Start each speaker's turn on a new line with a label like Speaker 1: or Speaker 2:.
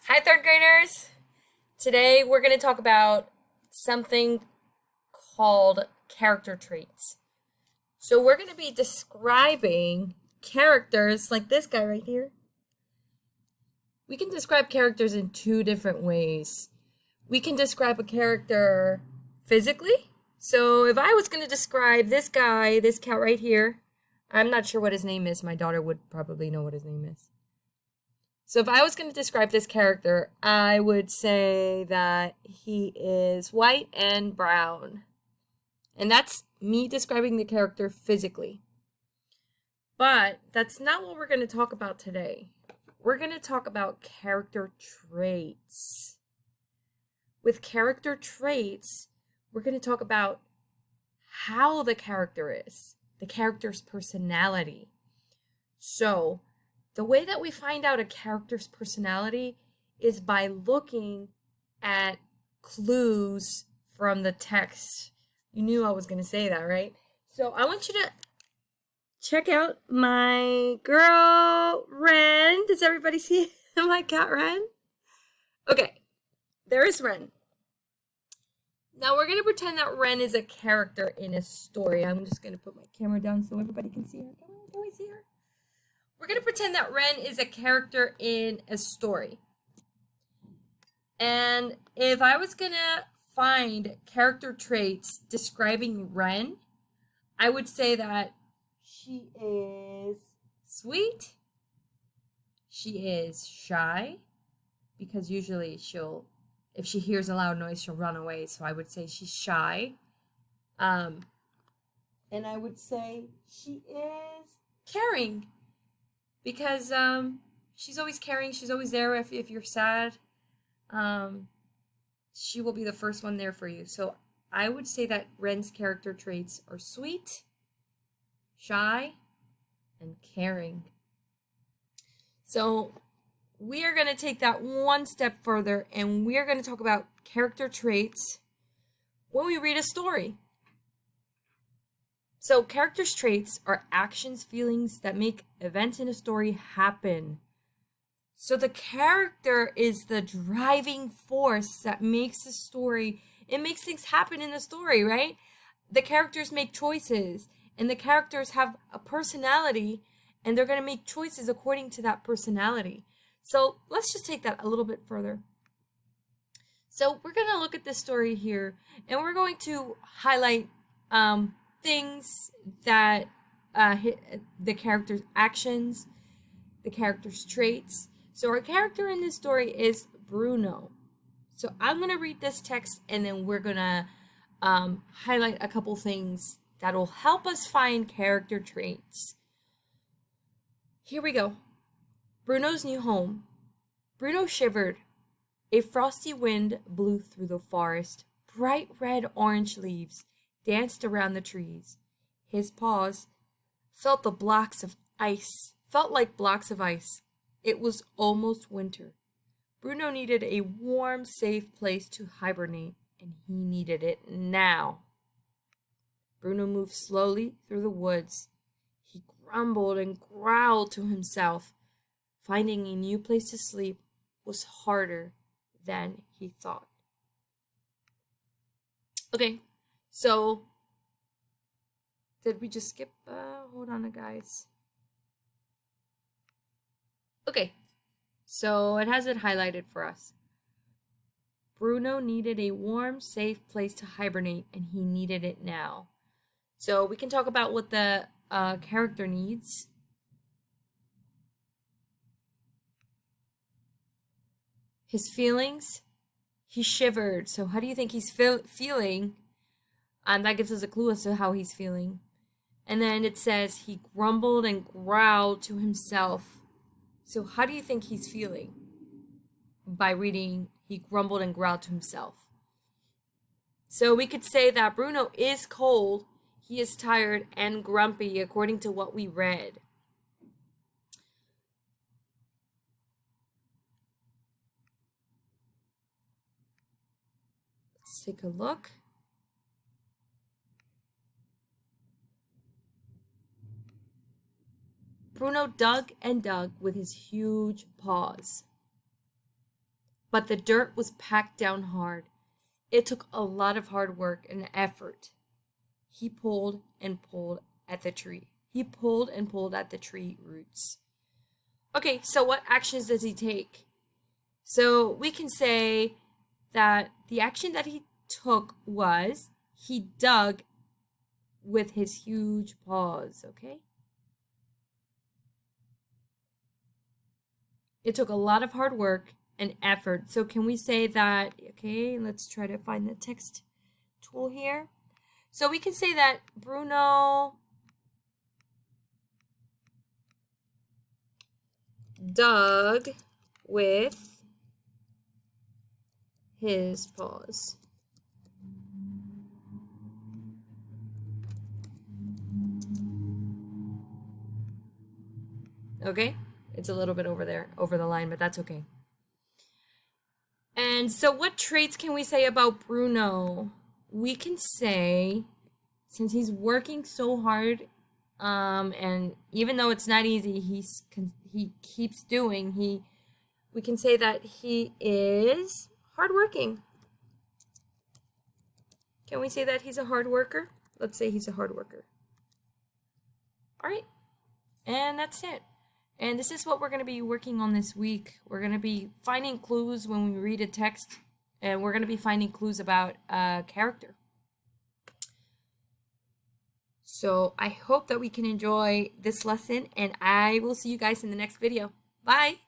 Speaker 1: Hi, third graders. Today we're going to talk about something called character traits. So we're going to be describing characters like this guy right here. We can describe characters in two different ways. We can describe a character physically. So if I was going to describe this guy, this cat right here, I'm not sure what his name is. My daughter would probably know what his name is. So if I was going to describe this character, I would say that he is white and brown. And that's me describing the character physically. But that's not what we're going to talk about today. We're going to talk about character traits. With character traits, we're going to talk about how the character is, the character's personality. So, the way that we find out a character's personality is by looking at clues from the text. You knew I was going to say that, right? So I want you to check out my girl, Ren. Does everybody see my cat, Ren? Okay, there is Ren. Now we're going to pretend that Ren is a character in a story. I'm just going to put my camera down so everybody can see her. Can we see her? We're going to pretend that Ren is a character in a story. And if I was going to find character traits describing Ren, I would say that she is sweet. She is shy, because usually if she hears a loud noise, she'll run away. So I would say she's shy. And I would say she is caring. Because she's always caring, she's always there if you're sad. She will be the first one there for you. So I would say that Ren's character traits are sweet, shy, and caring. So we are going to take that one step further, and we are going to talk about character traits when we read a story. So, characters' traits are actions, feelings that make events in a story happen. So, the character is the driving force that makes the story, it makes things happen in the story, right? The characters make choices, and the characters have a personality, and they're going to make choices according to that personality. So, let's just take that a little bit further. So, we're going to look at this story here, and we're going to highlight things that the character's actions, the character's traits. So our character in this story is Bruno. So I'm going to read this text, and then we're going to highlight a couple things that will help us find character traits. Here we go. Bruno's new home. Bruno shivered. A frosty wind blew through the forest. Bright red-orange leaves danced around the trees. His paws felt like blocks of ice. It was almost winter. Bruno needed a warm, safe place to hibernate, and he needed it now. Bruno moved slowly through the woods. He grumbled and growled to himself. Finding a new place to sleep was harder than he thought. Okay. So, did we just skip? Hold on, guys. Okay, so it has it highlighted for us. Bruno needed a warm, safe place to hibernate, and he needed it now. So we can talk about what the character needs. His feelings. He shivered. So how do you think he's feeling? That gives us a clue as to how he's feeling. And then it says he grumbled and growled to himself. So how do you think he's feeling? By reading, he grumbled and growled to himself. So we could say that Bruno is cold, he is tired and grumpy according to what we read. Let's take a look. Bruno dug and dug with his huge paws. but the dirt was packed down hard. It took a lot of hard work and effort. He pulled and pulled at the tree. He pulled and pulled at the tree roots. Okay, so what actions does he take? So we can say that the action that he took was he dug with his huge paws, okay? It took a lot of hard work and effort. So can we say that, okay, let's try to find the text tool here. So we can say that Bruno dug with his paws. Okay? It's a little bit over there, over the line, but that's okay. And so what traits can we say about Bruno? We can say, since he's working so hard, and even though it's not easy, he keeps doing, we can say that he is hardworking. Can we say that he's a hard worker? Let's say he's a hard worker. All right, and that's it. And this is what we're going to be working on this week. We're going to be finding clues when we read a text, and we're going to be finding clues about a character. So I hope that we can enjoy this lesson, and I will see you guys in the next video. Bye!